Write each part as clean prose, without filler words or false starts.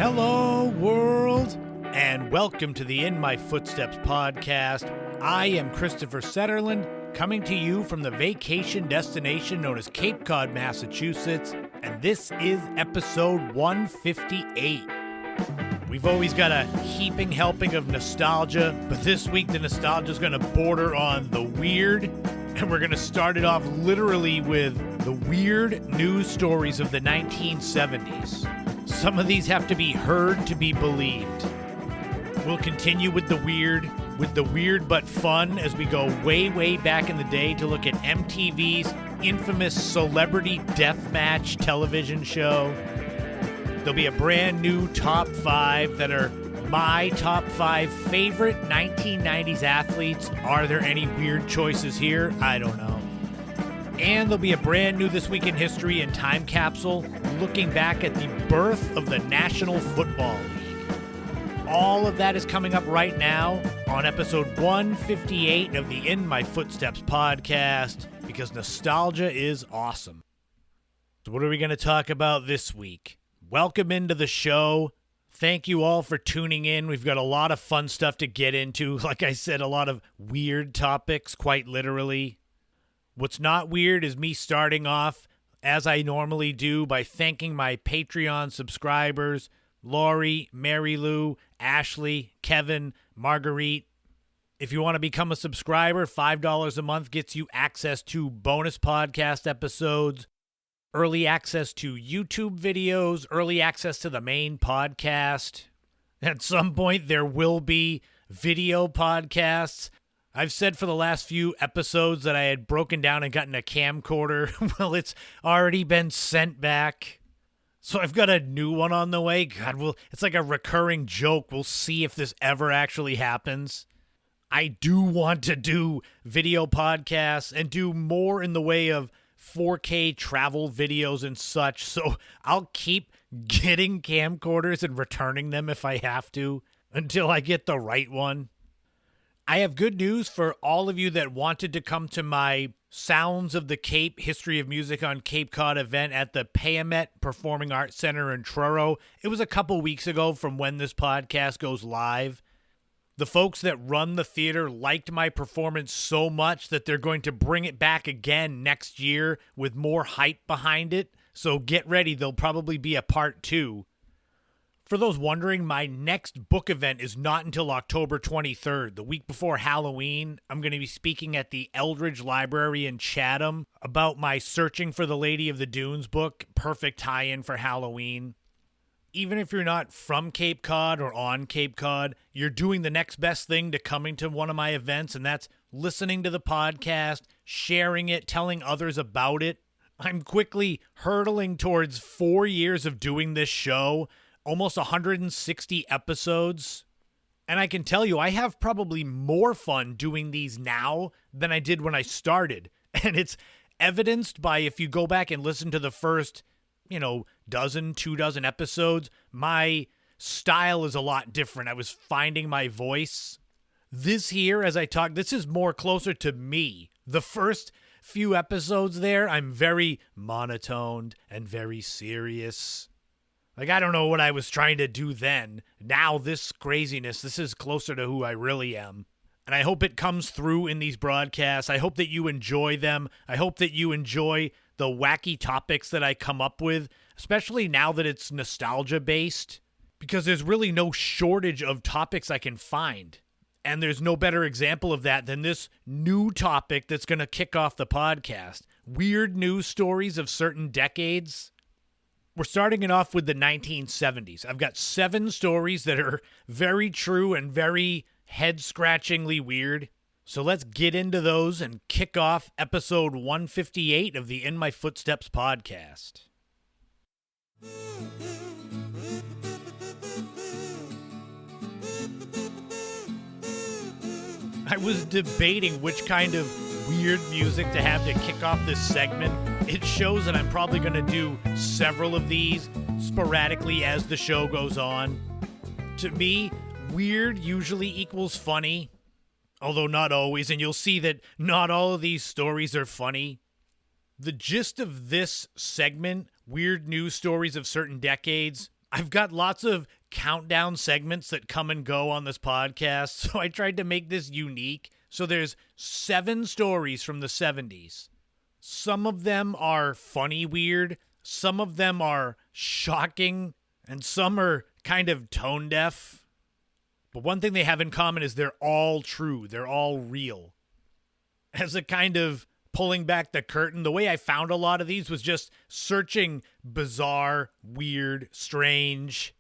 Hello, world, and welcome to the In My Footsteps podcast. I am Christopher Setterland, coming to you from the vacation destination known as Cape Cod, Massachusetts, and this is episode 158. We've always got a heaping helping of nostalgia, but this week the nostalgia is going to border on the weird, and we're going to start it off literally with the weird news stories of the 1970s. Some of these have to be heard to be believed. We'll continue with the weird but fun as we go way, way back in the day to look at MTV's infamous Celebrity Deathmatch television show. There'll be a brand new top 5 that are my top 5 favorite 1990s athletes. Are there any weird choices here? I don't know. And there'll be a brand new This Week in History and Time Capsule looking back at the birth of the National Football League. All of that is coming up right now on episode 158 of the In My Footsteps podcast, because nostalgia is awesome. So what are we going to talk about this week? Welcome into the show. Thank you all for tuning in. We've got a lot of fun stuff to get into. Like I said, a lot of weird topics, quite literally. What's not weird is me starting off, as I normally do, by thanking my Patreon subscribers, Lori, Mary Lou, Ashley, Kevin, Marguerite. If you want to become a subscriber, $5 a month gets you access to bonus podcast episodes, early access to YouTube videos, early access to the main podcast. At some point, there will be video podcasts. I've said for the last few episodes that I had broken down and gotten a camcorder. Well, it's already been sent back. So I've got a new one on the way. God, it's like a recurring joke. We'll see if this ever actually happens. I do want to do video podcasts and do more in the way of 4K travel videos and such. So I'll keep getting camcorders and returning them if I have to until I get the right one. I have good news for all of you that wanted to come to my Sounds of the Cape History of Music on Cape Cod event at the Payamet Performing Arts Center in Truro. It was a couple weeks ago from when this podcast goes live. The folks that run the theater liked my performance so much that they're going to bring it back again next year with more hype behind it. So get ready, there'll probably be a part 2. For those wondering, my next book event is not until October 23rd, the week before Halloween. I'm going to be speaking at the Eldridge Library in Chatham about my Searching for the Lady of the Dunes book, perfect tie-in for Halloween. Even if you're not from Cape Cod or on Cape Cod, you're doing the next best thing to coming to one of my events, and that's listening to the podcast, sharing it, telling others about it. I'm quickly hurtling towards 4 years of doing this show, almost 160 episodes. And I can tell you, I have probably more fun doing these now than I did when I started. And it's evidenced by, if you go back and listen to the first, 2 dozen episodes, my style is a lot different. I was finding my voice. This here, as I talk, this is more closer to me. The first few episodes there, I'm very monotoned and very serious. Like, I don't know what I was trying to do then. Now, this craziness, this is closer to who I really am. And I hope it comes through in these broadcasts. I hope that you enjoy them. I hope that you enjoy the wacky topics that I come up with, especially now that it's nostalgia-based, because there's really no shortage of topics I can find. And there's no better example of that than this new topic that's going to kick off the podcast. Weird news stories of certain decades. We're starting it off with the 1970s. I've got 7 stories that are very true and very head-scratchingly weird. So let's get into those and kick off episode 158 of the In My Footsteps podcast. I was debating which kind of weird music to have to kick off this segment. It shows that I'm probably going to do several of these sporadically as the show goes on. To me, weird usually equals funny, although not always, and you'll see that not all of these stories are funny. The gist of this segment, weird news stories of certain decades, I've got lots of countdown segments that come and go on this podcast, so I tried to make this unique. So there's 7 stories from the 70s. Some of them are funny weird, some of them are shocking, and some are kind of tone deaf. But one thing they have in common is they're all true. They're all real. As a kind of pulling back the curtain, the way I found a lot of these was just searching bizarre, weird, strange,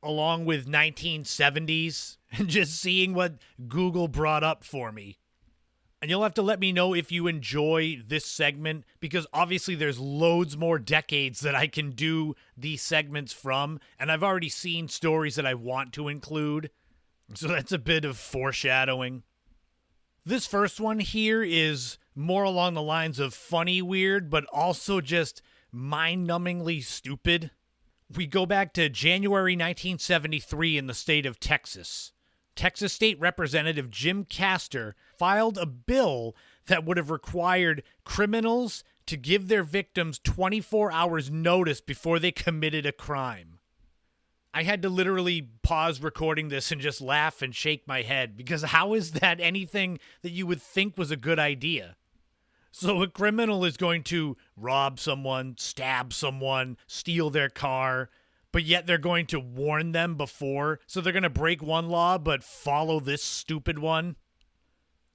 along with 1970s, and just seeing what Google brought up for me. And you'll have to let me know if you enjoy this segment, because obviously there's loads more decades that I can do these segments from, and I've already seen stories that I want to include. So that's a bit of foreshadowing. This first one here is more along the lines of funny weird, but also just mind-numbingly stupid. We go back to January 1973 in the state of Texas. Texas State Representative Jim Castor filed a bill that would have required criminals to give their victims 24 hours notice before they committed a crime. I had to literally pause recording this and just laugh and shake my head, because how is that anything that you would think was a good idea? So a criminal is going to rob someone, stab someone, steal their car, but yet they're going to warn them before, so they're going to break one law but follow this stupid one.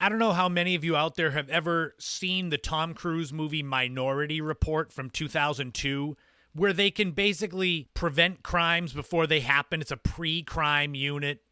I don't know how many of you out there have ever seen the Tom Cruise movie Minority Report from 2002, where they can basically prevent crimes before they happen. It's a pre-crime unit.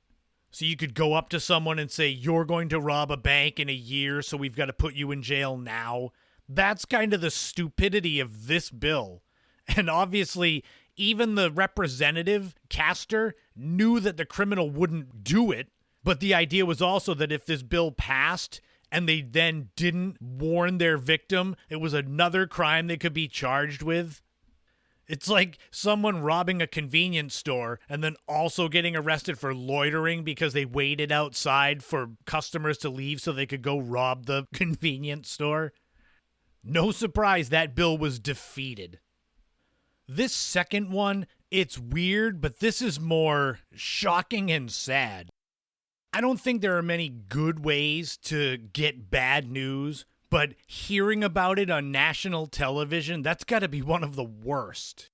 So you could go up to someone and say, you're going to rob a bank in a year, so we've got to put you in jail now. That's kind of the stupidity of this bill. And obviously, even the representative, Castor, knew that the criminal wouldn't do it. But the idea was also that if this bill passed and they then didn't warn their victim, it was another crime they could be charged with. It's like someone robbing a convenience store and then also getting arrested for loitering because they waited outside for customers to leave so they could go rob the convenience store. No surprise that bill was defeated. This second one, it's weird, but this is more shocking and sad. I don't think there are many good ways to get bad news, but hearing about it on national television, that's got to be one of the worst.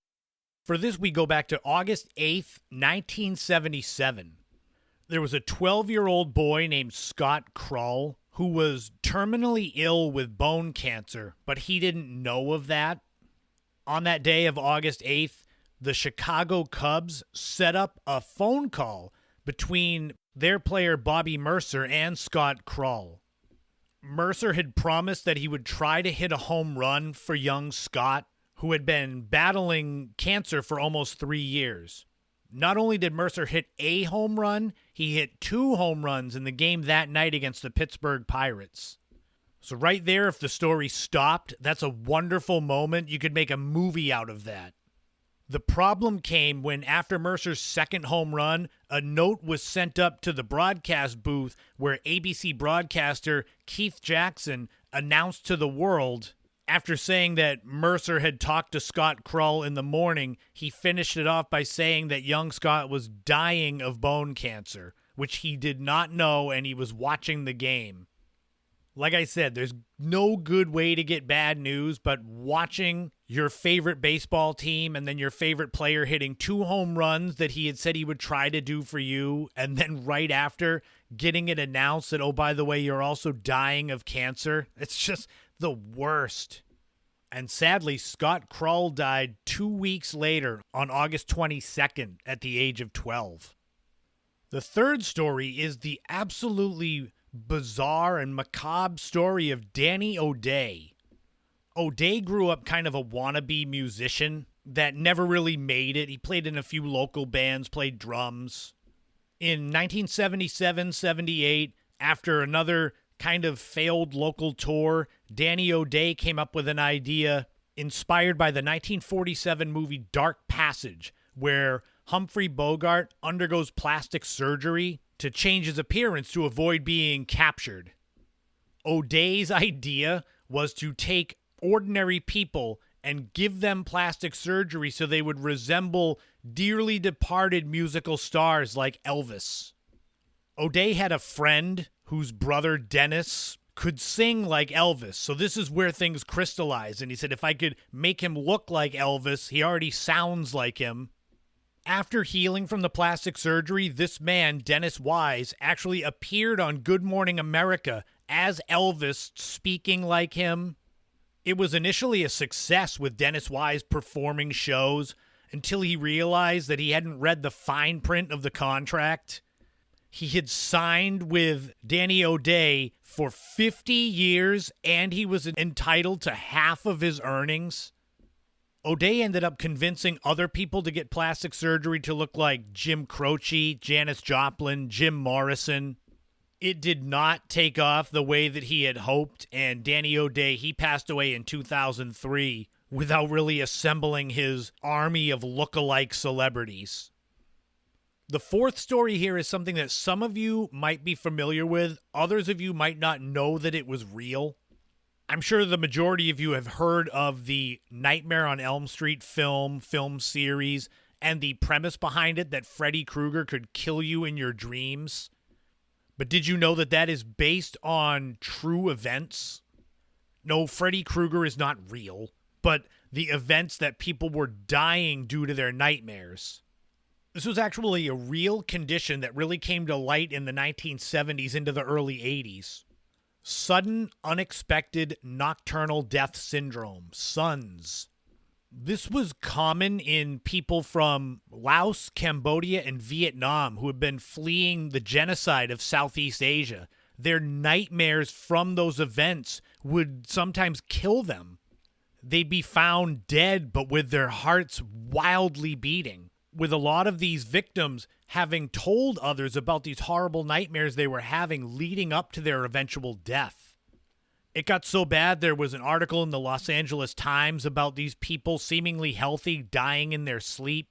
For this, we go back to August 8th, 1977. There was a 12-year-old boy named Scott Krull who was terminally ill with bone cancer, but he didn't know of that. On that day of August 8th, the Chicago Cubs set up a phone call between their player Bobby Mercer and Scott Krull. Mercer had promised that he would try to hit a home run for young Scott, who had been battling cancer for almost 3 years. Not only did Mercer hit a home run, he hit 2 home runs in the game that night against the Pittsburgh Pirates. So right there, if the story stopped, that's a wonderful moment. You could make a movie out of that. The problem came when, after Mercer's second home run, a note was sent up to the broadcast booth where ABC broadcaster Keith Jackson announced to the world, after saying that Mercer had talked to Scott Krull in the morning, he finished it off by saying that young Scott was dying of bone cancer, which he did not know, and he was watching the game. Like I said, there's no good way to get bad news, but watching your favorite baseball team and then your favorite player hitting 2 home runs that he had said he would try to do for you, and then right after getting it announced that, oh, by the way, you're also dying of cancer. It's just the worst. And sadly, Scott Krull died 2 weeks later on August 22nd at the age of 12. The third story is the absolutely bizarre and macabre story of Danny O'Day. O'Day grew up kind of a wannabe musician that never really made it. He played in a few local bands, played drums. In 1977-78, after another kind of failed local tour, Danny O'Day came up with an idea inspired by the 1947 movie Dark Passage, where Humphrey Bogart undergoes plastic surgery to change his appearance to avoid being captured. O'Day's idea was to take ordinary people and give them plastic surgery so they would resemble dearly departed musical stars like Elvis. O'Day had a friend whose brother Dennis could sing like Elvis, so this is where things crystallized, and he said if I could make him look like Elvis, he already sounds like him. After healing from the plastic surgery, this man, Dennis Wise, actually appeared on Good Morning America as Elvis, speaking like him. It was initially a success with Dennis Wise performing shows until he realized that he hadn't read the fine print of the contract. He had signed with Danny O'Day for 50 years, and he was entitled to half of his earnings. O'Day ended up convincing other people to get plastic surgery to look like Jim Croce, Janis Joplin, Jim Morrison. It did not take off the way that he had hoped, and Danny O'Day, he passed away in 2003 without really assembling his army of look-alike celebrities. The fourth story here is something that some of you might be familiar with. Others of you might not know that it was real. I'm sure the majority of you have heard of the Nightmare on Elm Street film series, and the premise behind it that Freddy Krueger could kill you in your dreams. But did you know that that is based on true events? No, Freddy Krueger is not real, but the events that people were dying due to their nightmares. This was actually a real condition that really came to light in the 1970s into the early 80s. Sudden, unexpected nocturnal death syndrome, SUNS. This was common in people from Laos, Cambodia, and Vietnam who had been fleeing the genocide of Southeast Asia. Their nightmares from those events would sometimes kill them. They'd be found dead, but with their hearts wildly beating, with a lot of these victims having told others about these horrible nightmares they were having leading up to their eventual death. It got so bad there was an article in the Los Angeles Times about these people seemingly healthy dying in their sleep.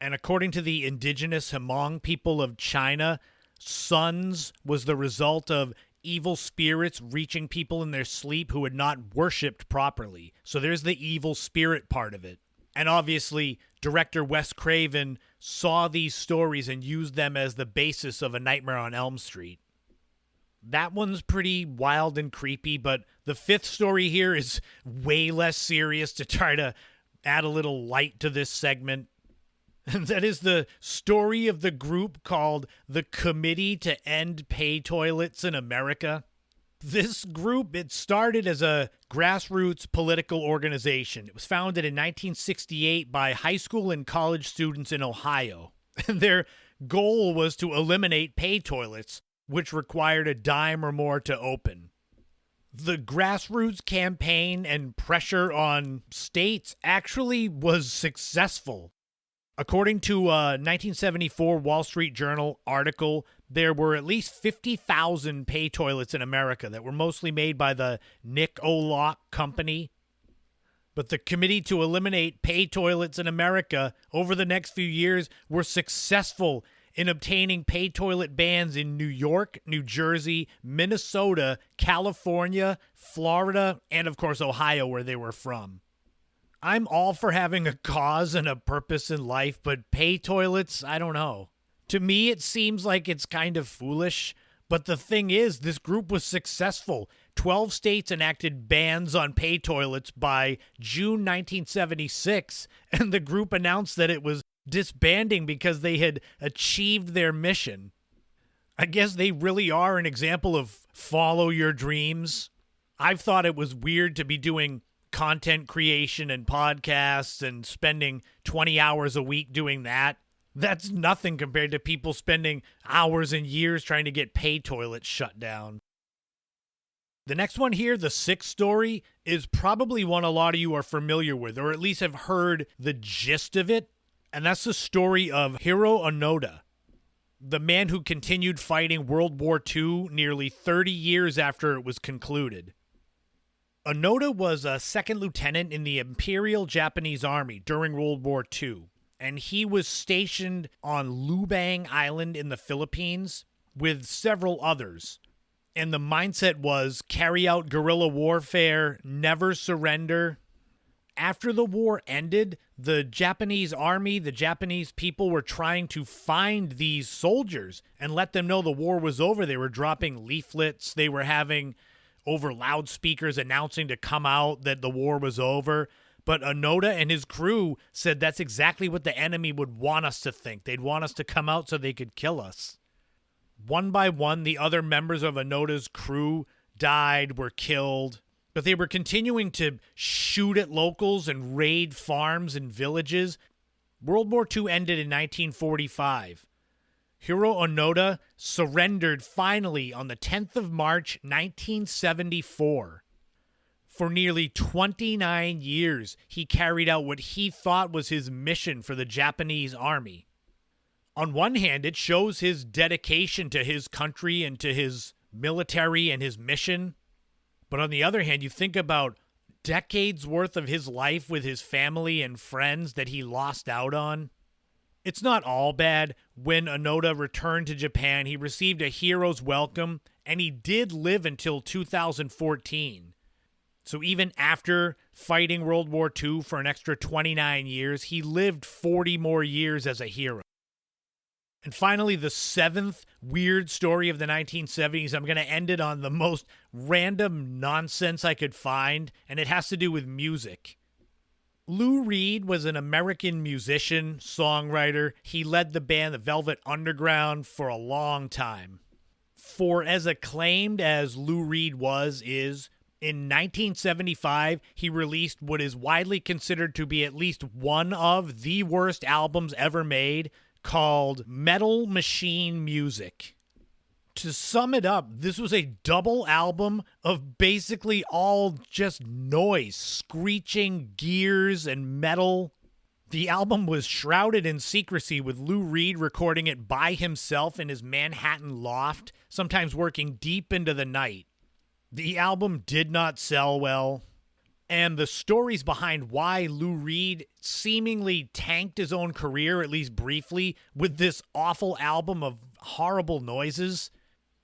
And according to the indigenous Hmong people of China, SUNS was the result of evil spirits reaching people in their sleep who had not worshipped properly. So there's the evil spirit part of it. And obviously, director Wes Craven saw these stories and used them as the basis of A Nightmare on Elm Street. That one's pretty wild and creepy, but the fifth story here is way less serious to try to add a little light to this segment. And that is the story of the group called the Committee to End Pay Toilets in America. This group, it started as a grassroots political organization. It was founded in 1968 by high school and college students in Ohio. And their goal was to eliminate pay toilets, which required a dime or more to open. The grassroots campaign and pressure on states actually was successful. According to a 1974 Wall Street Journal article, there were at least 50,000 pay toilets in America that were mostly made by the Nick O'Lock Company. But the Committee to Eliminate Pay Toilets in America over the next few years were successful in obtaining pay toilet bans in New York, New Jersey, Minnesota, California, Florida, and of course Ohio, where they were from. I'm all for having a cause and a purpose in life, but pay toilets, I don't know. To me, it seems like it's kind of foolish, but the thing is, this group was successful. 12 states enacted bans on pay toilets by June 1976, and the group announced that it was disbanding because they had achieved their mission. I guess they really are an example of follow your dreams. I've thought it was weird to be doing content creation and podcasts and spending 20 hours a week doing that. That's nothing compared to people spending hours and years trying to get pay toilets shut down. The next one here, the sixth story, is probably one a lot of you are familiar with, or at least have heard the gist of it, and that's the story of Hiro Onoda, the man who continued fighting World War II nearly 30 years after it was concluded. Onoda was a second lieutenant in the Imperial Japanese Army during World War II, and he was stationed on Lubang Island in the Philippines with several others. And the mindset was carry out guerrilla warfare, never surrender. After the war ended, the Japanese army, the Japanese people were trying to find these soldiers and let them know the war was over. They were dropping leaflets. They were having over loudspeakers announcing to come out that the war was over. But Onoda and his crew said that's exactly what the enemy would want us to think. They'd want us to come out so they could kill us. One by one, the other members of Onoda's crew died, were killed. But they were continuing to shoot at locals and raid farms and villages. World War II ended in 1945. Hiro Onoda surrendered finally on the 10th of March, 1974. For nearly 29 years, he carried out what he thought was his mission for the Japanese army. On one hand, it shows his dedication to his country and to his military and his mission. But on the other hand, you think about decades worth of his life with his family and friends that he lost out on. It's not all bad. When Onoda returned to Japan, he received a hero's welcome, and he did live until 2014. So even after fighting World War II for an extra 29 years, he lived 40 more years as a hero. And finally, the seventh weird story of the 1970s, I'm going to end it on the most random nonsense I could find, and it has to do with music. Lou Reed was an American musician, songwriter. He led the band, the Velvet Underground, for a long time. For as acclaimed as Lou Reed is, in 1975, he released what is widely considered to be at least one of the worst albums ever made, called Metal Machine Music. To sum it up, this was a double album of basically all just noise, screeching gears and metal. The album was shrouded in secrecy, with Lou Reed recording it by himself in his Manhattan loft, sometimes working deep into the night. The album did not sell well. And the stories behind why Lou Reed seemingly tanked his own career, at least briefly, with this awful album of horrible noises.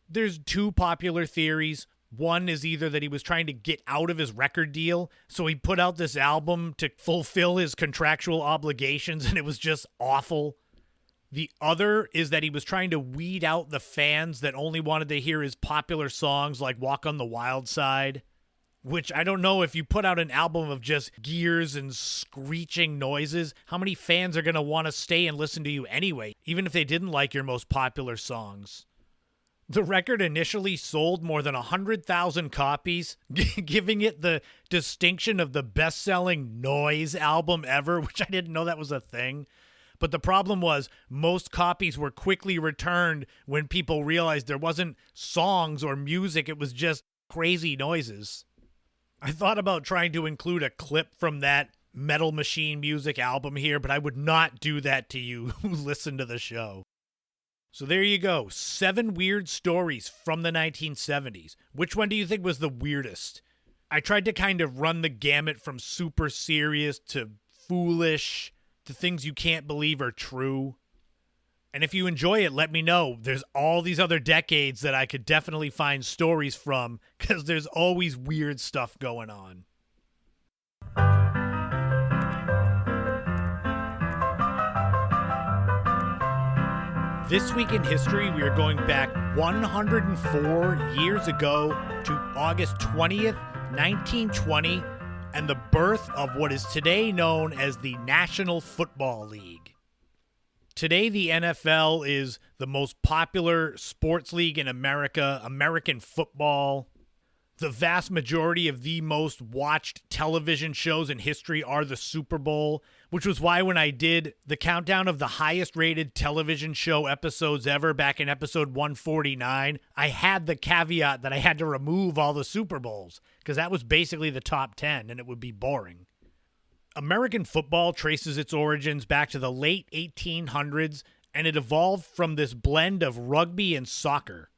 There's two popular theories. One is either that he was trying to get out of his record deal, so he put out this album to fulfill his contractual obligations, and it was just awful. The other is that he was trying to weed out the fans that only wanted to hear his popular songs like Walk on the Wild Side. Which I don't know, if you put out an album of just gears and screeching noises, how many fans are going to want to stay and listen to you anyway, even if they didn't like your most popular songs? The record initially sold more than 100,000 copies, giving it the distinction of the best-selling noise album ever, which I didn't know that was a thing. But the problem was most copies were quickly returned when people realized there wasn't songs or music, it was just crazy noises. I thought about trying to include a clip from that Metal Machine Music album here, but I would not do that to you who listen to the show. So there you go, 7 weird stories from the 1970s. Which one do you think was the weirdest? I tried to kind of run the gamut from super serious to foolish to things you can't believe are true. And if you enjoy it, let me know. There's all these other decades that I could definitely find stories from, because there's always weird stuff going on. This week in history, we are going back 104 years ago to August 20th, 1920, and the birth of what is today known as the National Football League. Today, the NFL is the most popular sports league in America, American football. The vast majority of the most watched television shows in history are the Super Bowl, which was why when I did the countdown of the highest rated television show episodes ever back in episode 149, I had the caveat that I had to remove all the Super Bowls, because that was basically the top 10 and it would be boring. American football traces its origins back to the late 1800s, and it evolved from this blend of rugby and soccer.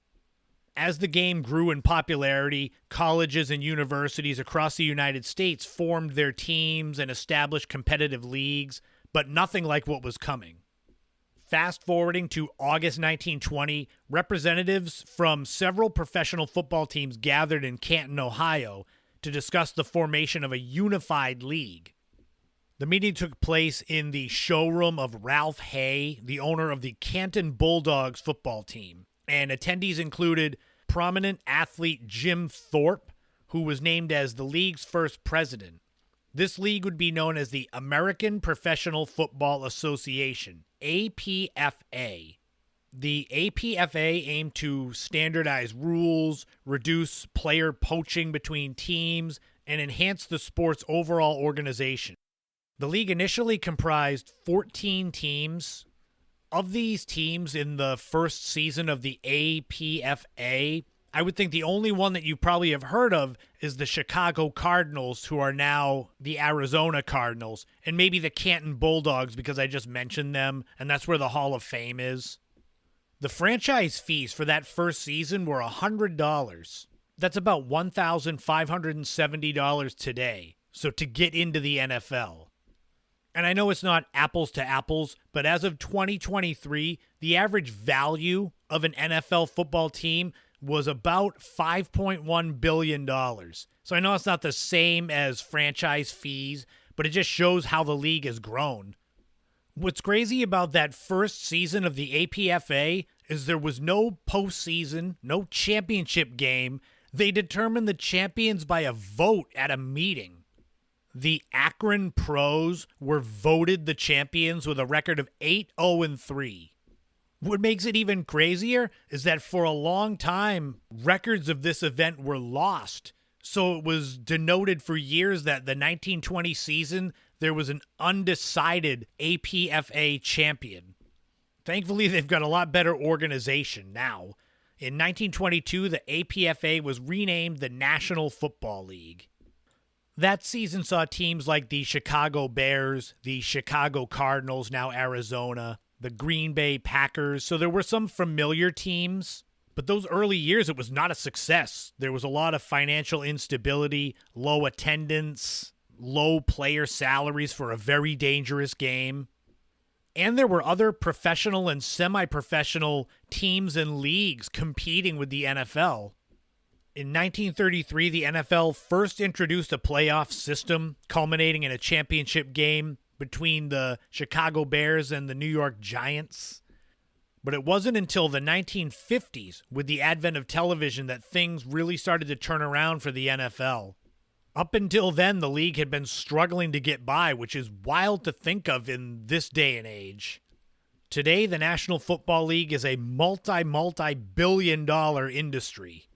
As the game grew in popularity, colleges and universities across the United States formed their teams and established competitive leagues, but nothing like what was coming. Fast forwarding to August 1920, representatives from several professional football teams gathered in Canton, Ohio, to discuss the formation of a unified league. The meeting took place in the showroom of Ralph Hay, the owner of the Canton Bulldogs football team. And attendees included prominent athlete Jim Thorpe, who was named as the league's first president. This league would be known as the American Professional Football Association, APFA. The APFA aimed to standardize rules, reduce player poaching between teams, and enhance the sport's overall organization. The league initially comprised 14 teams. Of these teams in the first season of the APFA, I would think the only one that you probably have heard of is the Chicago Cardinals, who are now the Arizona Cardinals, and maybe the Canton Bulldogs because I just mentioned them, and that's where the Hall of Fame is. The franchise fees for that first season were $100. That's about $1,570 today. So to get into the NFL. And I know it's not apples to apples, but as of 2023, the average value of an NFL football team was about $5.1 billion. So I know it's not the same as franchise fees, but it just shows how the league has grown. What's crazy about that first season of the APFA is there was no postseason, no championship game. They determined the champions by a vote at a meeting. The Akron Pros were voted the champions with a record of 8-0-3. What makes it even crazier is that for a long time, records of this event were lost. So it was denoted for years that the 1920 season, there was an undecided APFA champion. Thankfully, they've got a lot better organization now. In 1922, the APFA was renamed the National Football League. That season saw teams like the Chicago Bears, the Chicago Cardinals, now Arizona, the Green Bay Packers. So there were some familiar teams, but those early years, it was not a success. There was a lot of financial instability, low attendance, low player salaries for a very dangerous game. And there were other professional and semi-professional teams and leagues competing with the NFL. In 1933, the NFL first introduced a playoff system, culminating in a championship game between the Chicago Bears and the New York Giants. But it wasn't until the 1950s, with the advent of television, that things really started to turn around for the NFL. Up until then, the league had been struggling to get by, which is wild to think of in this day and age. Today, the National Football League is a multi-billion-dollar industry,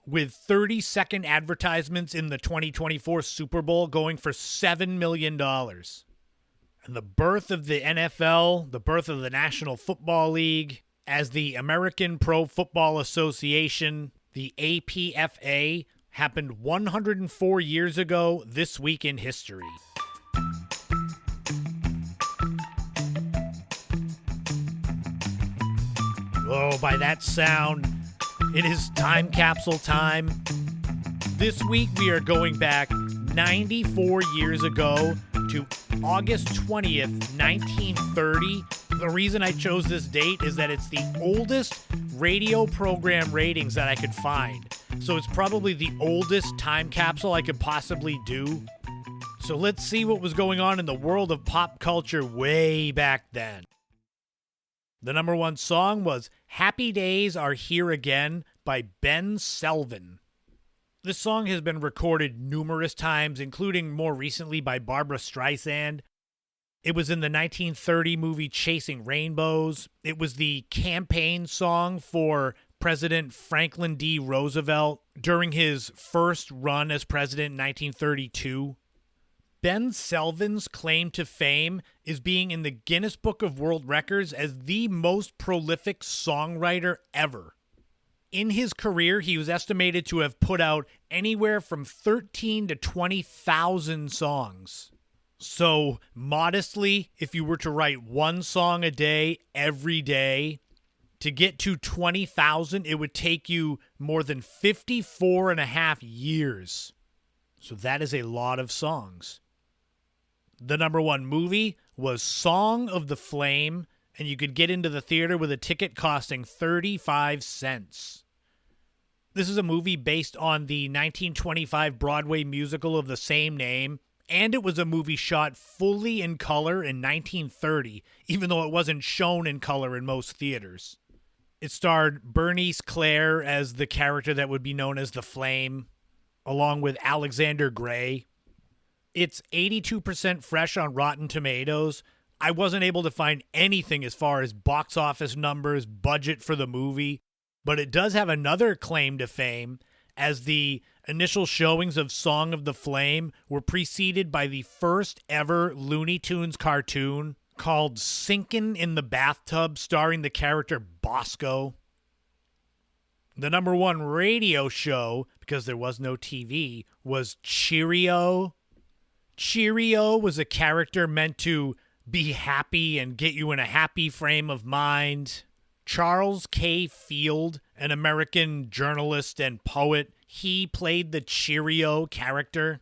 with 30-second advertisements in the 2024 Super Bowl going for $7 million. And the birth of the NFL, the birth of the National Football League, as the American Pro Football Association, the APFA, happened 104 years ago this week in history. Oh, by that sound, it is time capsule time. This week we are going back 94 years ago to August 20th, 1930. The reason I chose this date is that it's the oldest radio program ratings that I could find. So it's probably the oldest time capsule I could possibly do. So let's see what was going on in the world of pop culture way back then. The number one song was Happy Days Are Here Again by Ben Selvin. This song has been recorded numerous times, including more recently by Barbra Streisand. It was in the 1930 movie Chasing Rainbows. It was the campaign song for President Franklin D. Roosevelt during his first run as president in 1932. Ben Selvin's claim to fame is being in the Guinness Book of World Records as the most prolific songwriter ever. In his career, he was estimated to have put out anywhere from 13 to 20,000 songs. So, modestly, if you were to write one song a day, every day, to get to 20,000, it would take you more than 54 and a half years. So that is a lot of songs. The number one movie was Song of the Flame, and you could get into the theater with a ticket costing 35 cents. This is a movie based on the 1925 Broadway musical of the same name, And it was a movie shot fully in color in 1930, even though it wasn't shown in color in most theaters. It starred Bernice Clare as the character that would be known as the Flame, along with Alexander Gray. It's 82% fresh on Rotten Tomatoes. I wasn't able to find anything as far as box office numbers, budget for the movie, but it does have another claim to fame, as the initial showings of Song of the Flame were preceded by the first ever Looney Tunes cartoon called Sinkin' in the Bathtub, starring the character Bosco. The number one radio show, because there was no TV, was Cheerio. Cheerio was a character meant to be happy and get you in a happy frame of mind. Charles K. Field, an American journalist and poet, he played the Cheerio character.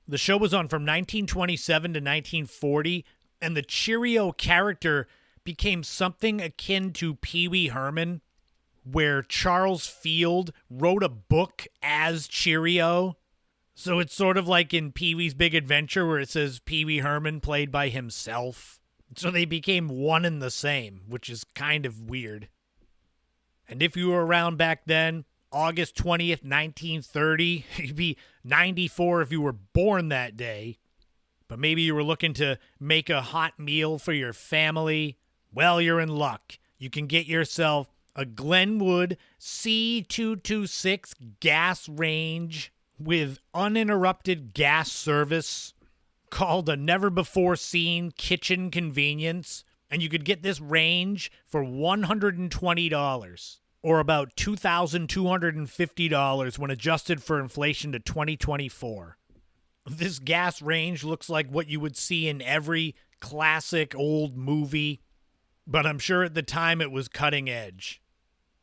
The show was on from 1927 to 1940, and the Cheerio character became something akin to Pee Wee Herman, where Charles Field wrote a book as Cheerio. So it's sort of like in Pee Wee's Big Adventure where it says Pee Wee Herman played by himself. So they became one and the same, which is kind of weird. And if you were around back then, August 20th, 1930, you'd be 94 if you were born that day. But maybe you were looking to make a hot meal for your family. Well, you're in luck. You can get yourself a Glenwood C226 gas range with uninterrupted gas service called a never-before-seen kitchen convenience. And you could get this range for $120, or about $2,250 when adjusted for inflation to 2024. This gas range looks like what you would see in every classic old movie, but I'm sure at the time it was cutting edge.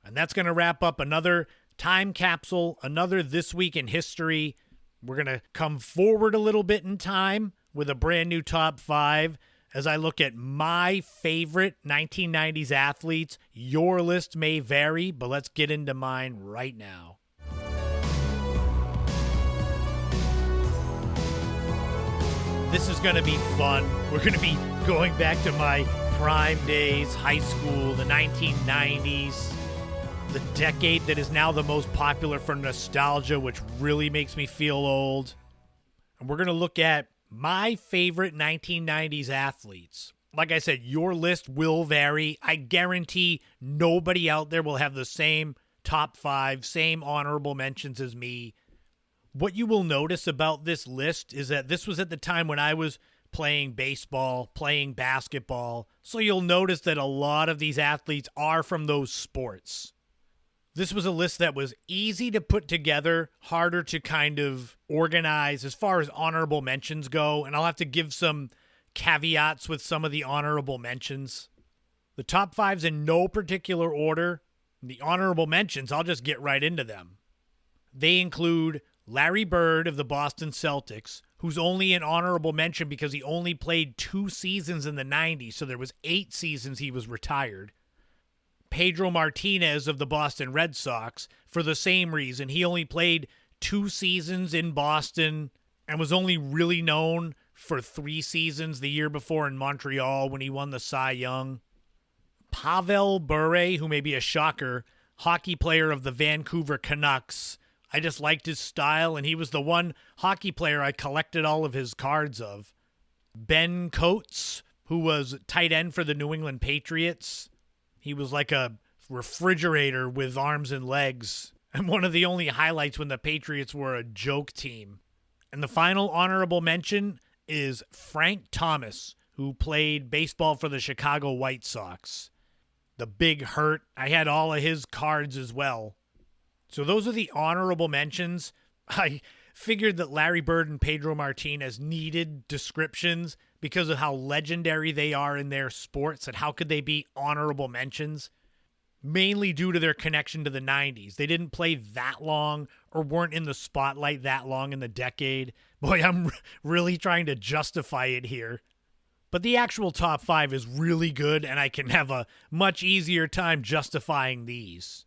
And that's going to wrap up another time capsule, another This Week in History. We're going to come forward a little bit in time with a brand new top 5 as I look at my favorite 1990s athletes. Your list may vary, but let's get into mine right now. This is going to be fun. We're going to be going back to my prime days, high school, the 1990s, the decade that is now the most popular for nostalgia, which really makes me feel old. And we're going to look at my favorite 1990s athletes. Like I said, your list will vary. I guarantee nobody out there will have the same top 5, same honorable mentions as me. What you will notice about this list is that this was at the time when I was playing baseball, playing basketball. So you'll notice that a lot of these athletes are from those sports. This was a list that was easy to put together, harder to kind of organize as far as honorable mentions go, and I'll have to give some caveats with some of the honorable mentions. The top 5's in no particular order. The honorable mentions, I'll just get right into them. They include Larry Bird of the Boston Celtics, who's only an honorable mention because he only played 2 seasons in the 90s, so there was 8 seasons he was retired. Pedro Martinez of the Boston Red Sox, for the same reason. He only played 2 seasons in Boston and was only really known for 3 seasons the year before in Montreal when he won the Cy Young. Pavel Bure, who may be a shocker, hockey player of the Vancouver Canucks. I just liked his style, and he was the one hockey player I collected all of his cards of. Ben Coates, who was tight end for the New England Patriots. He was like a refrigerator with arms and legs, and one of the only highlights when the Patriots were a joke team. And the final honorable mention is Frank Thomas, who played baseball for the Chicago White Sox. The Big Hurt. I had all of his cards as well. So those are the honorable mentions. I figured that Larry Bird and Pedro Martinez needed descriptions because of how legendary they are in their sports, and how could they be honorable mentions? Mainly due to their connection to the 90s. They didn't play that long or weren't in the spotlight that long in the decade. Boy, I'm really trying to justify it here. But the actual top 5 is really good, and I can have a much easier time justifying these.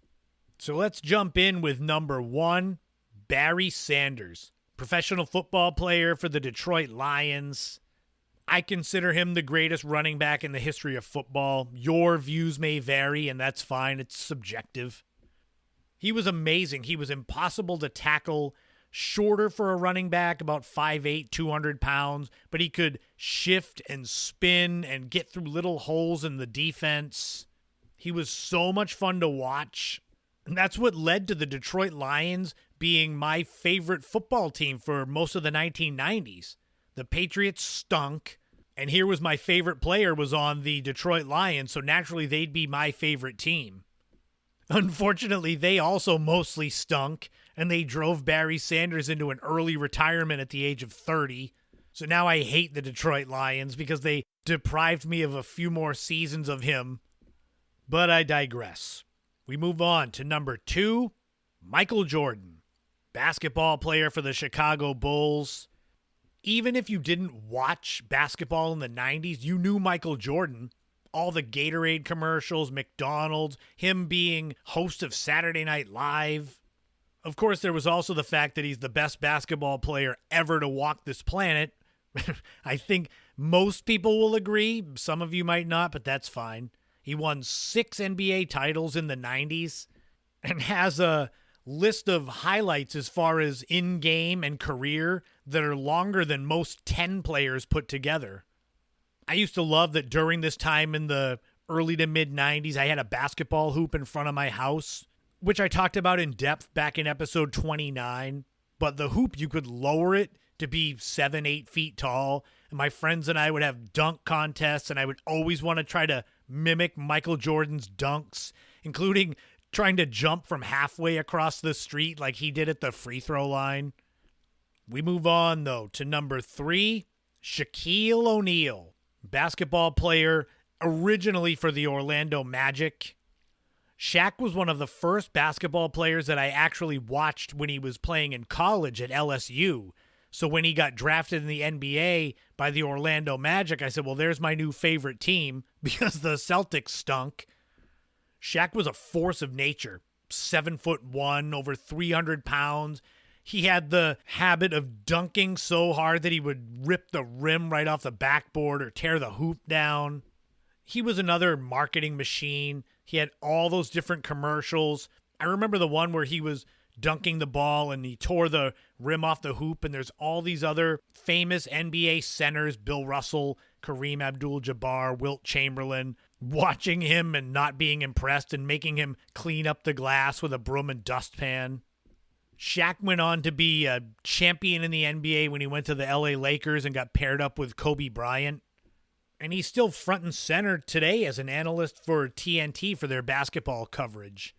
So let's jump in with number 1, Barry Sanders. professional football player for the Detroit Lions. I consider him the greatest running back in the history of football. Your views may vary, and that's fine. It's subjective. He was amazing. He was impossible to tackle, shorter for a running back, about 5'8", 200 pounds, but he could shift and spin and get through little holes in the defense. He was so much fun to watch, and that's what led to the Detroit Lions being my favorite football team for most of the 1990s. The Patriots stunk, and here was my favorite player was on the Detroit Lions, so naturally they'd be my favorite team. Unfortunately, they also mostly stunk, and they drove Barry Sanders into an early retirement at the age of 30. So now I hate the Detroit Lions because they deprived me of a few more seasons of him. But I digress. We move on to number 2, Michael Jordan, basketball player for the Chicago Bulls. Even if you didn't watch basketball in the 90s, you knew Michael Jordan. All the Gatorade commercials, McDonald's, him being host of Saturday Night Live. Of course, there was also the fact that he's the best basketball player ever to walk this planet. I think most people will agree. Some of you might not, but that's fine. He won 6 NBA titles in the 90s and has a list of highlights as far as in-game and career that are longer than most 10 players put together. I used to love that during this time in the early to mid-90s, I had a basketball hoop in front of my house, which I talked about in depth back in episode 29. But the hoop, you could lower it to be 7-8 feet tall, and my friends and I would have dunk contests, and I would always want to try to mimic Michael Jordan's dunks, including trying to jump from halfway across the street like he did at the free throw line. We move on, though, to number 3, Shaquille O'Neal. Basketball player originally for the Orlando Magic. Shaq was one of the first basketball players that I actually watched when he was playing in college at LSU. So when he got drafted in the NBA by the Orlando Magic, I said, well, there's my new favorite team because the Celtics stunk. Shaq was a force of nature, 7'1", over 300 pounds. He had the habit of dunking so hard that he would rip the rim right off the backboard or tear the hoop down. He was another marketing machine. He had all those different commercials. I remember the one where he was dunking the ball and he tore the rim off the hoop, and there's all these other famous NBA centers, Bill Russell, Kareem Abdul-Jabbar, Wilt Chamberlain, watching him and not being impressed and making him clean up the glass with a broom and dustpan. Shaq went on to be a champion in the NBA when he went to the LA Lakers and got paired up with Kobe Bryant. And he's still front and center today as an analyst for TNT for their basketball coverage.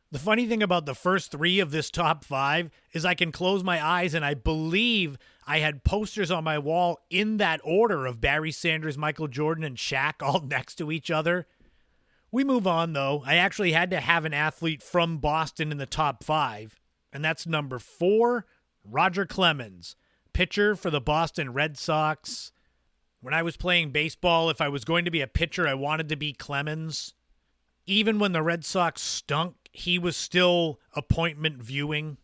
The funny thing about the first 3 of this top 5 is I can close my eyes and I believe I had posters on my wall in that order of Barry Sanders, Michael Jordan, and Shaq all next to each other. We move on, though. I actually had to have an athlete from Boston in the top 5. And that's number 4, Roger Clemens, pitcher for the Boston Red Sox. When I was playing baseball, if I was going to be a pitcher, I wanted to be Clemens. Even when the Red Sox stunk, he was still appointment viewing.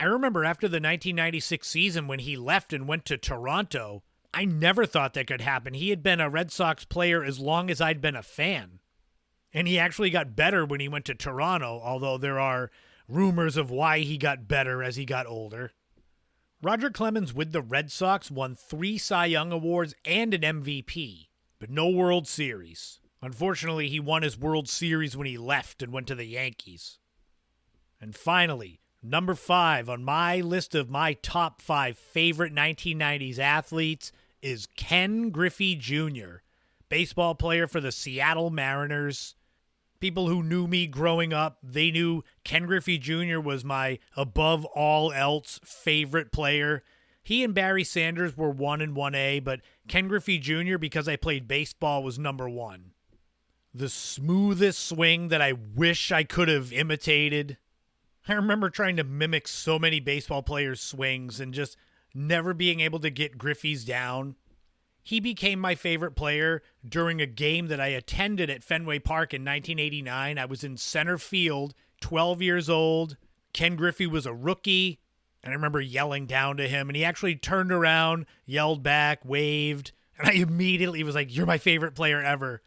I remember after the 1996 season when he left and went to Toronto, I never thought that could happen. He had been a Red Sox player as long as I'd been a fan. And he actually got better when he went to Toronto, although there are rumors of why he got better as he got older. Roger Clemens with the Red Sox won 3 Cy Young Awards and an MVP, but no World Series. Unfortunately, he won his World Series when he left and went to the Yankees. And finally, number 5 on my list of my top 5 favorite 1990s athletes is Ken Griffey Jr., baseball player for the Seattle Mariners. People who knew me growing up, they knew Ken Griffey Jr. was my above all else favorite player. He and Barry Sanders were 1 and 1A, but Ken Griffey Jr., because I played baseball, was number 1. The smoothest swing that I wish I could have imitated. I remember trying to mimic so many baseball players' swings and just never being able to get Griffey's down. He became my favorite player during a game that I attended at Fenway Park in 1989. I was in center field, 12 years old. Ken Griffey was a rookie, And I remember yelling down to him, and he actually turned around, yelled back, waved, and I immediately was like, "You're my favorite player ever."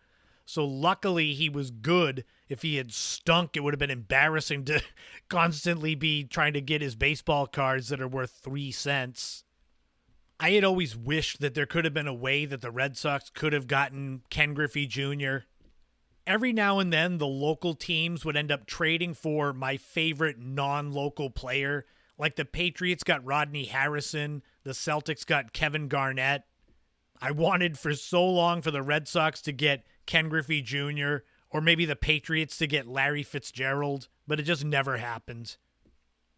So luckily he was good. If he had stunk, it would have been embarrassing to constantly be trying to get his baseball cards that are worth 3 cents. I had always wished that there could have been a way that the Red Sox could have gotten Ken Griffey Jr. Every now and then, the local teams would end up trading for my favorite non-local player. Like the Patriots got Rodney Harrison, the Celtics got Kevin Garnett. I wanted for so long for the Red Sox to get Ken Griffey Jr., or maybe the Patriots to get Larry Fitzgerald, but it just never happened.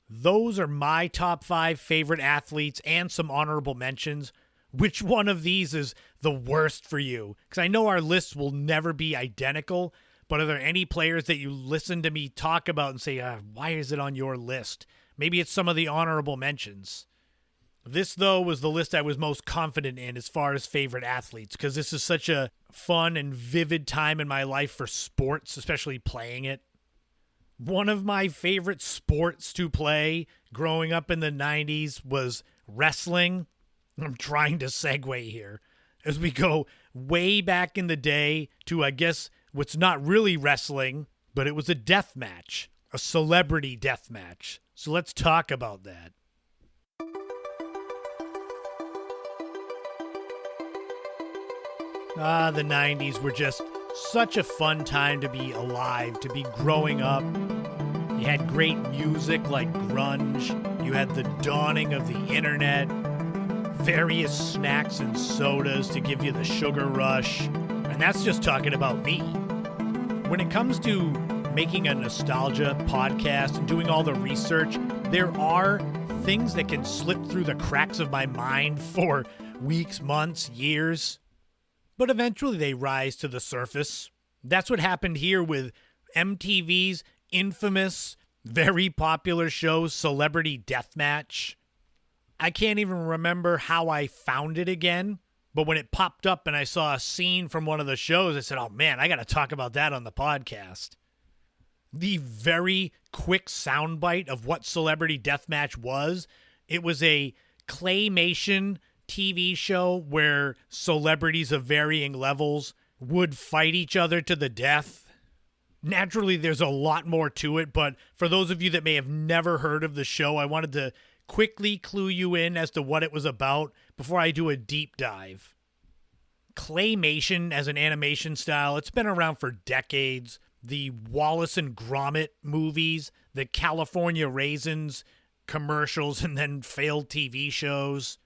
Those are my top 5 favorite athletes and some honorable mentions. Which one of these is the worst for you? Because I know our lists will never be identical, but are there any players that you listen to me talk about and say, why is it on your list? Maybe it's some of the honorable mentions. This, though, was the list I was most confident in as far as favorite athletes, because this is such a fun and vivid time in my life for sports, especially playing it. One of my favorite sports to play growing up in the 90s was wrestling. I'm trying to segue here as we go way back in the day to, I guess, what's not really wrestling, but it was a death match, a celebrity death match. So let's talk about that. The 90s were just such a fun time to be alive, to be growing up. You had great music like grunge. You had the dawning of the internet. Various snacks and sodas to give you the sugar rush. And that's just talking about me. When it comes to making a nostalgia podcast and doing all the research, there are things that can slip through the cracks of my mind for weeks, months, years. But eventually they rise to the surface. That's what happened here with MTV's infamous, very popular show, Celebrity Deathmatch. I can't even remember how I found it again, but when it popped up and I saw a scene from one of the shows, I said, oh man, I got to talk about that on the podcast. The very quick soundbite of what Celebrity Deathmatch was, it was a claymation TV show where celebrities of varying levels would fight each other to the death. Naturally, there's a lot more to it, but for those of you that may have never heard of the show, I wanted to quickly clue you in as to what it was about before I do a deep dive. Claymation as an animation style, it's been around for decades. The Wallace and Gromit movies, the California Raisins commercials, and then failed TV shows.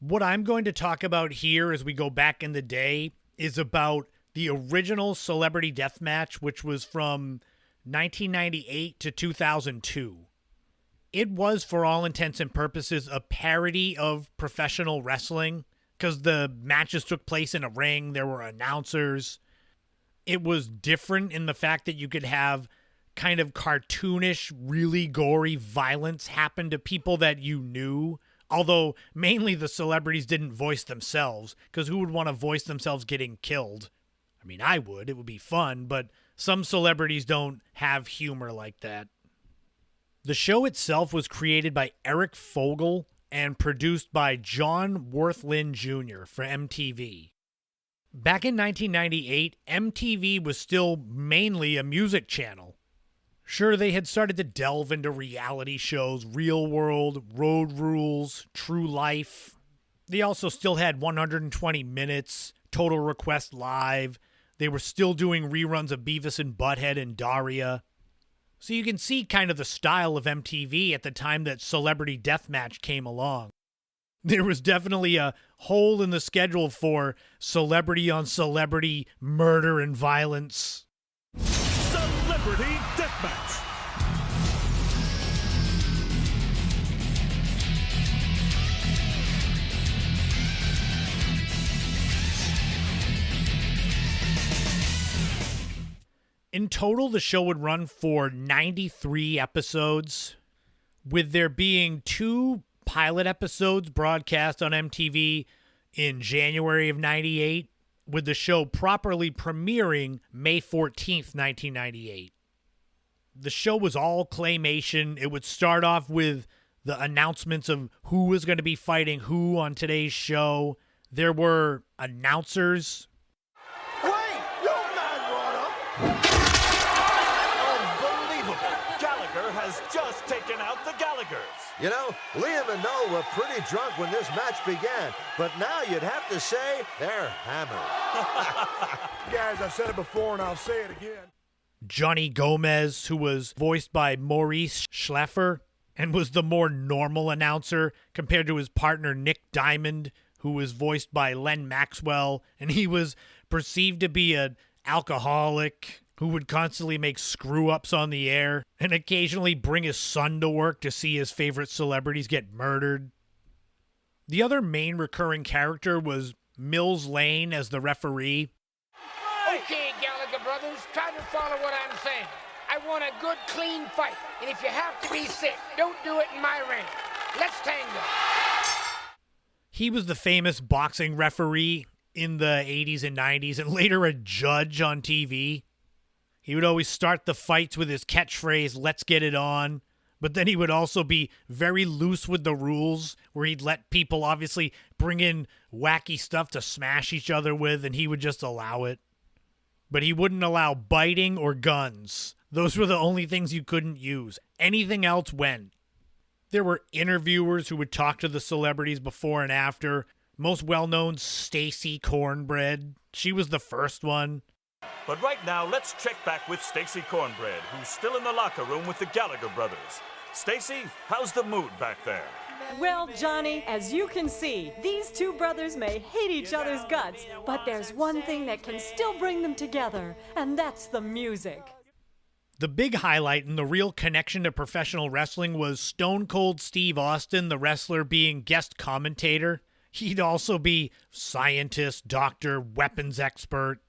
What I'm going to talk about here as we go back in the day is about the original Celebrity Deathmatch, which was from 1998 to 2002. It was, for all intents and purposes, a parody of professional wrestling because the matches took place in a ring. There were announcers. It was different in the fact that you could have kind of cartoonish, really gory violence happen to people that you knew. Although mainly the celebrities didn't voice themselves, because who would want to voice themselves getting killed? I mean, I would. It would be fun, but some celebrities don't have humor like that. The show itself was created by Eric Fogel and produced by John Worthlin Jr. for MTV. Back in 1998, MTV was still mainly a music channel. Sure, they had started to delve into reality shows, Real World, Road Rules, True Life. They also still had 120 Minutes, Total Request Live. They were still doing reruns of Beavis and Butthead and Daria. So you can see kind of the style of MTV at the time that Celebrity Deathmatch came along. There was definitely a hole in the schedule for celebrity on celebrity murder and violence. Celebrity Deathmatch. In total, the show would run for 93 episodes, with there being 2 pilot episodes broadcast on MTV in January of 98, with the show properly premiering May 14th, 1998. The show was all claymation. It would start off with the announcements of who was going to be fighting who on today's show. There were announcers. Wait! You manwater! Unbelievable! Gallagher has just taken out the Gallaghers. You know, Liam and Noel were pretty drunk when this match began, but now you'd have to say they're hammered. Guys, I've said it before and I'll say it again. Johnny Gomez, who was voiced by Maurice Schleffer and was the more normal announcer compared to his partner Nick Diamond, who was voiced by Len Maxwell, and he was perceived to be an alcoholic who would constantly make screw-ups on the air and occasionally bring his son to work to see his favorite celebrities get murdered. The other main recurring character was Mills Lane as the referee. Okay, Gallagher brothers, try to follow what I'm saying. I want a good, clean fight, and if you have to be sick, don't do it in my ring. Let's tango. He was the famous boxing referee in the 80s and 90s and later a judge on TV. He would always start the fights with his catchphrase, "Let's get it on." But then he would also be very loose with the rules, where he'd let people obviously bring in wacky stuff to smash each other with, and he would just allow it. But he wouldn't allow biting or guns. Those were the only things you couldn't use. Anything else went. There were interviewers who would talk to the celebrities before and after. Most well-known, Stacy Cornbread. She was the first one. But right now, let's check back with Stacy Cornbread, who's still in the locker room with the Gallagher brothers. Stacy, how's the mood back there? Well, Johnny, as you can see, these two brothers may hate each other's guts, but there's one thing that can still bring them together, and that's the music. The big highlight and the real connection to professional wrestling was Stone Cold Steve Austin, the wrestler, being guest commentator. He'd also be scientist, doctor, weapons expert.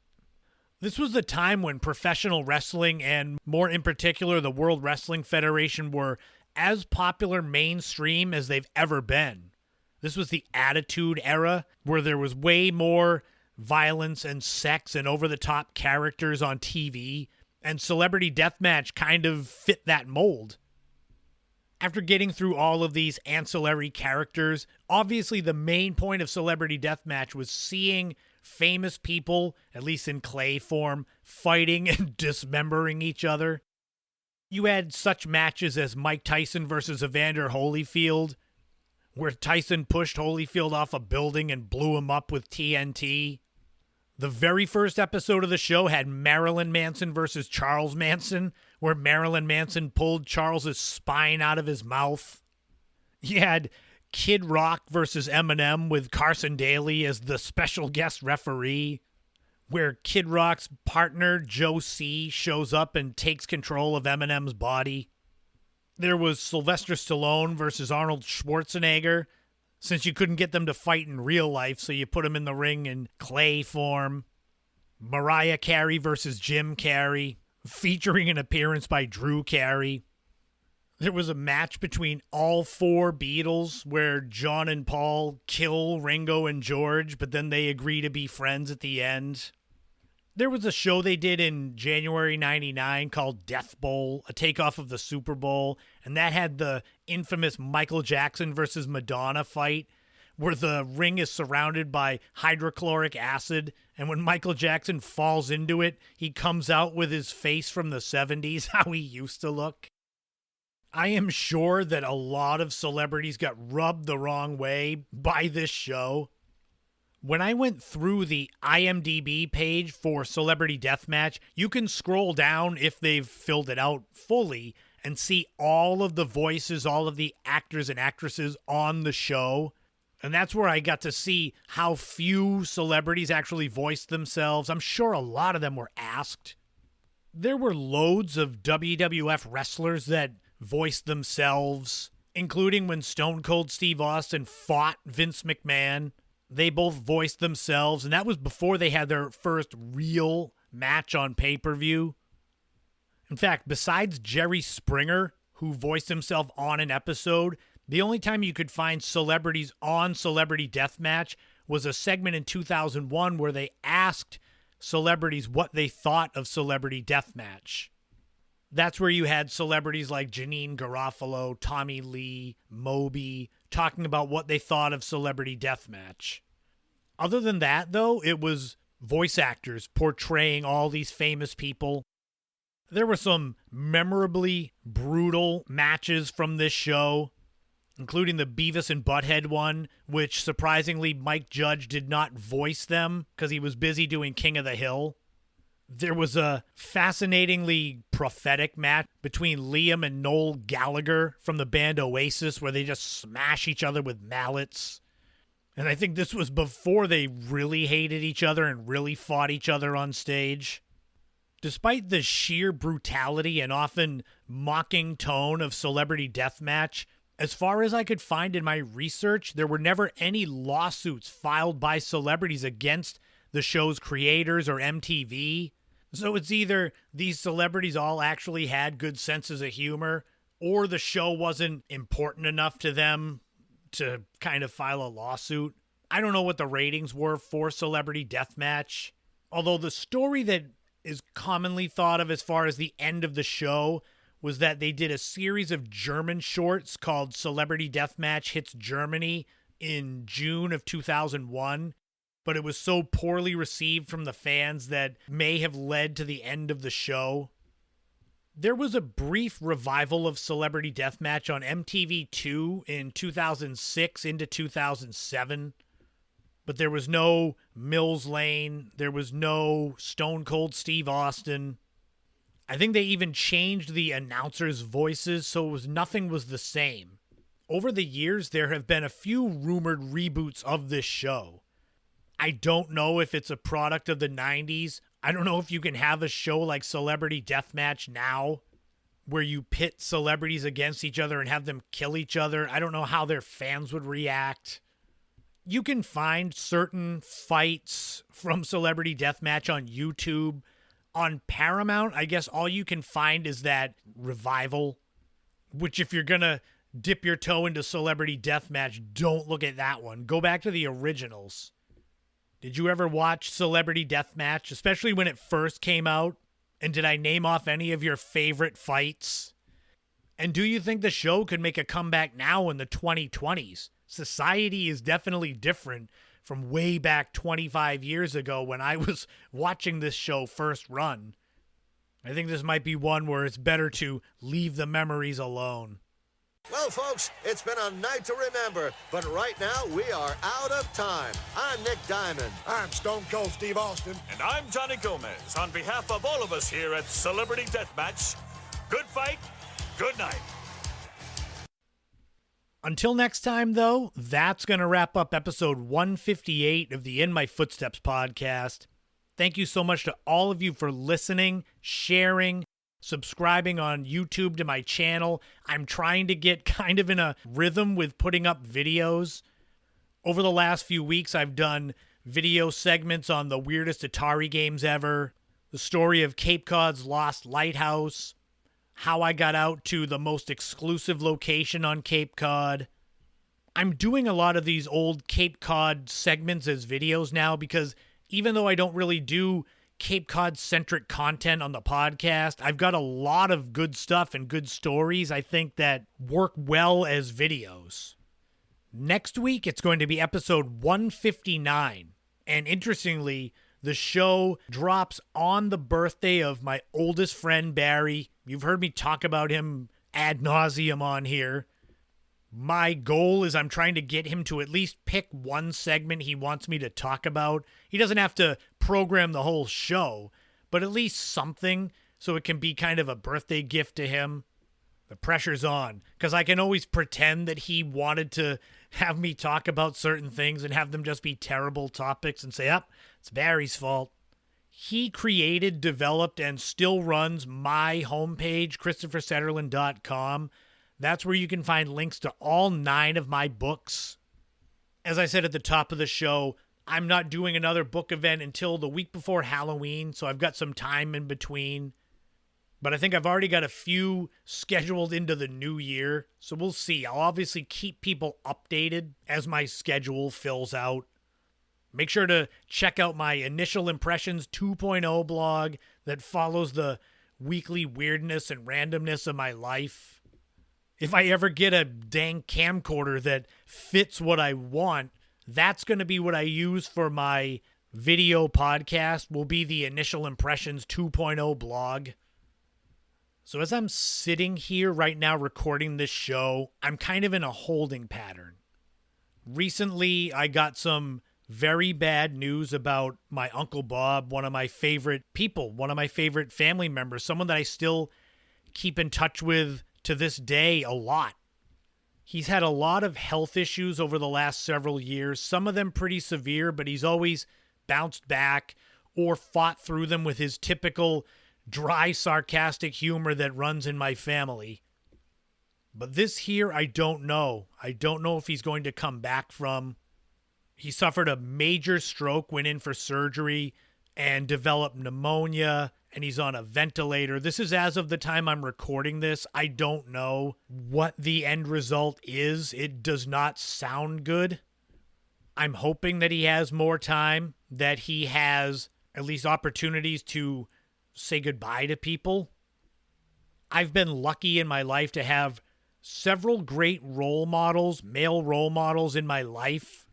This was the time when professional wrestling, and more in particular the World Wrestling Federation, were as popular mainstream as they've ever been. This was the Attitude Era, where there was way more violence and sex and over-the-top characters on TV, and Celebrity Deathmatch kind of fit that mold. After getting through all of these ancillary characters, obviously the main point of Celebrity Deathmatch was seeing famous people, at least in clay form, fighting and dismembering each other. You had such matches as Mike Tyson versus Evander Holyfield, where Tyson pushed Holyfield off a building and blew him up with TNT. The very first episode of the show had Marilyn Manson versus Charles Manson, where Marilyn Manson pulled Charles's spine out of his mouth. You had Kid Rock versus Eminem with Carson Daly as the special guest referee, where Kid Rock's partner, Joe C., shows up and takes control of Eminem's body. There was Sylvester Stallone versus Arnold Schwarzenegger, since you couldn't get them to fight in real life, so you put them in the ring in clay form. Mariah Carey versus Jim Carrey, featuring an appearance by Drew Carey. There was a match between all four Beatles where John and Paul kill Ringo and George, but then they agree to be friends at the end. There was a show they did in January 99 called Death Bowl, a takeoff of the Super Bowl, and that had the infamous Michael Jackson versus Madonna fight, where the ring is surrounded by hydrochloric acid, and when Michael Jackson falls into it, he comes out with his face from the 70s, how he used to look. I am sure that a lot of celebrities got rubbed the wrong way by this show. When I went through the IMDb page for Celebrity Deathmatch, you can scroll down if they've filled it out fully and see all of the voices, all of the actors and actresses on the show. And that's where I got to see how few celebrities actually voiced themselves. I'm sure a lot of them were asked. There were loads of WWF wrestlers that voiced themselves, including when Stone Cold Steve Austin fought Vince McMahon. They both voiced themselves, and that was before they had their first real match on pay-per-view. In fact, besides Jerry Springer, who voiced himself on an episode, the only time you could find celebrities on Celebrity Deathmatch was a segment in 2001 where they asked celebrities what they thought of Celebrity Deathmatch. That's where you had celebrities like Janine Garofalo, Tommy Lee, Moby, talking about what they thought of Celebrity Deathmatch. Other than that, though, it was voice actors portraying all these famous people. There were some memorably brutal matches from this show, including the Beavis and Butthead one, which surprisingly Mike Judge did not voice them because he was busy doing King of the Hill. There was a fascinatingly prophetic match between Liam and Noel Gallagher from the band Oasis where they just smash each other with mallets. And I think this was before they really hated each other and really fought each other on stage. Despite the sheer brutality and often mocking tone of Celebrity Deathmatch, as far as I could find in my research, there were never any lawsuits filed by celebrities against the show's creators or MTV. So it's either these celebrities all actually had good senses of humor, or the show wasn't important enough to them to kind of file a lawsuit. I don't know what the ratings were for Celebrity Deathmatch, although the story that is commonly thought of as far as the end of the show was that they did a series of German shorts called Celebrity Deathmatch Hits Germany in June of 2001, but it was so poorly received from the fans that may have led to the end of the show. There was a brief revival of Celebrity Deathmatch on MTV2 in 2006 into 2007, but there was no Mills Lane, there was no Stone Cold Steve Austin. I think they even changed the announcers' voices, so nothing was the same. Over the years, there have been a few rumored reboots of this show. I don't know if it's a product of the 90s. I don't know if you can have a show like Celebrity Deathmatch now where you pit celebrities against each other and have them kill each other. I don't know how their fans would react. You can find certain fights from Celebrity Deathmatch on YouTube. On Paramount, I guess all you can find is that revival, which if you're going to dip your toe into Celebrity Deathmatch, don't look at that one. Go back to the originals. Did you ever watch Celebrity Deathmatch, especially when it first came out? And did I name off any of your favorite fights? And do you think the show could make a comeback now in the 2020s? Society is definitely different from way back 25 years ago when I was watching this show first run. I think this might be one where it's better to leave the memories alone. Well, folks, it's been a night to remember, but right now we are out of time. I'm Nick Diamond. I'm Stone Cold Steve Austin. And I'm Johnny Gomez. On behalf of all of us here at Celebrity Deathmatch, good fight, good night. Until next time, though, that's going to wrap up episode 158 of the In My Footsteps podcast. Thank you so much to all of you for listening, sharing, subscribing on YouTube to my channel. I'm trying to get kind of in a rhythm with putting up videos. Over the last few weeks, I've done video segments on the weirdest Atari games ever, the story of Cape Cod's Lost Lighthouse, how I got out to the most exclusive location on Cape Cod. I'm doing a lot of these old Cape Cod segments as videos now because even though I don't really do Cape Cod-centric content on the podcast, I've got a lot of good stuff and good stories I think that work well as videos. Next week, it's going to be episode 159. And interestingly, the show drops on the birthday of my oldest friend, Barry. You've heard me talk about him ad nauseum on here. My goal is I'm trying to get him to at least pick one segment he wants me to talk about. He doesn't have to program the whole show, but at least something so it can be kind of a birthday gift to him. The pressure's on, because I can always pretend that he wanted to have me talk about certain things and have them just be terrible topics and say, it's Barry's fault. He created, developed, and still runs my homepage, ChristopherSetterland.com. That's where you can find links to all 9 of my books. As I said at the top of the show, I'm not doing another book event until the week before Halloween, so I've got some time in between. But I think I've already got a few scheduled into the new year, so we'll see. I'll obviously keep people updated as my schedule fills out. Make sure to check out my Initial Impressions 2.0 blog that follows the weekly weirdness and randomness of my life. If I ever get a dang camcorder that fits what I want, that's going to be what I use for my video podcast, will be the Initial Impressions 2.0 blog. So as I'm sitting here right now recording this show, I'm kind of in a holding pattern. Recently, I got some very bad news about my Uncle Bob, one of my favorite people, one of my favorite family members, someone that I still keep in touch with to this day a lot. He's had a lot of health issues over the last several years, some of them pretty severe, but he's always bounced back or fought through them with his typical dry, sarcastic humor that runs in my family. But this here, I don't know. I don't know if he's going to come back from. He suffered a major stroke, went in for surgery, and developed pneumonia, and he's on a ventilator. This is as of the time I'm recording this. I don't know what the end result is. It does not sound good. I'm hoping that he has more time, that he has at least opportunities to say goodbye to people. I've been lucky in my life to have several great role models, male role models in my life.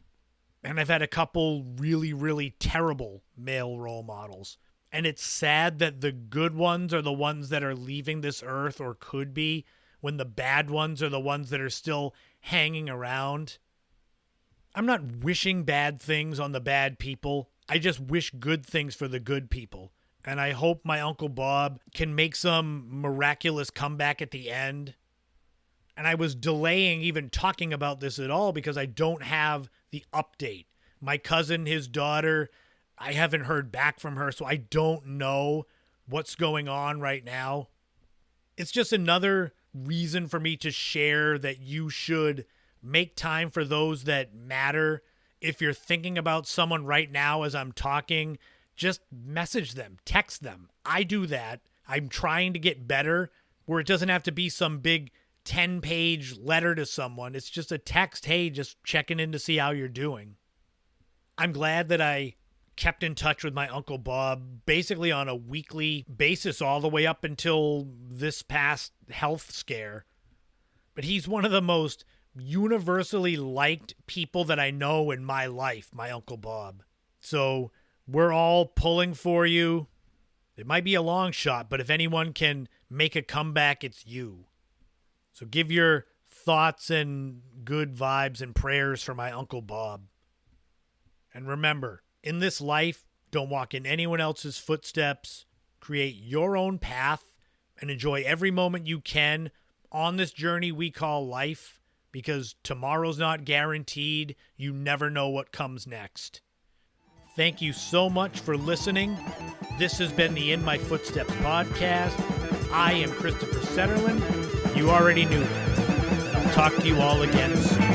And I've had a couple really, really terrible male role models. And it's sad that the good ones are the ones that are leaving this earth, or could be, when the bad ones are the ones that are still hanging around. I'm not wishing bad things on the bad people. I just wish good things for the good people. And I hope my Uncle Bob can make some miraculous comeback at the end. And I was delaying even talking about this at all because I don't have the update. My cousin, his daughter, I haven't heard back from her, so I don't know what's going on right now. It's just another reason for me to share that you should make time for those that matter. If you're thinking about someone right now as I'm talking, just message them, text them. I do that. I'm trying to get better where it doesn't have to be some big 10-page letter to someone. It's just a text, hey, just checking in to see how you're doing. I'm glad that I kept in touch with my Uncle Bob basically on a weekly basis all the way up until this past health scare. But he's one of the most universally liked people that I know in my life, my Uncle Bob. So we're all pulling for you. It might be a long shot, but if anyone can make a comeback, it's you. So give your thoughts and good vibes and prayers for my Uncle Bob. And remember, in this life, don't walk in anyone else's footsteps. Create your own path and enjoy every moment you can on this journey we call life, because tomorrow's not guaranteed. You never know what comes next. Thank you so much for listening. This has been the In My Footsteps podcast. I am Christopher Setterlin. You already knew that. I'll talk to you all again soon.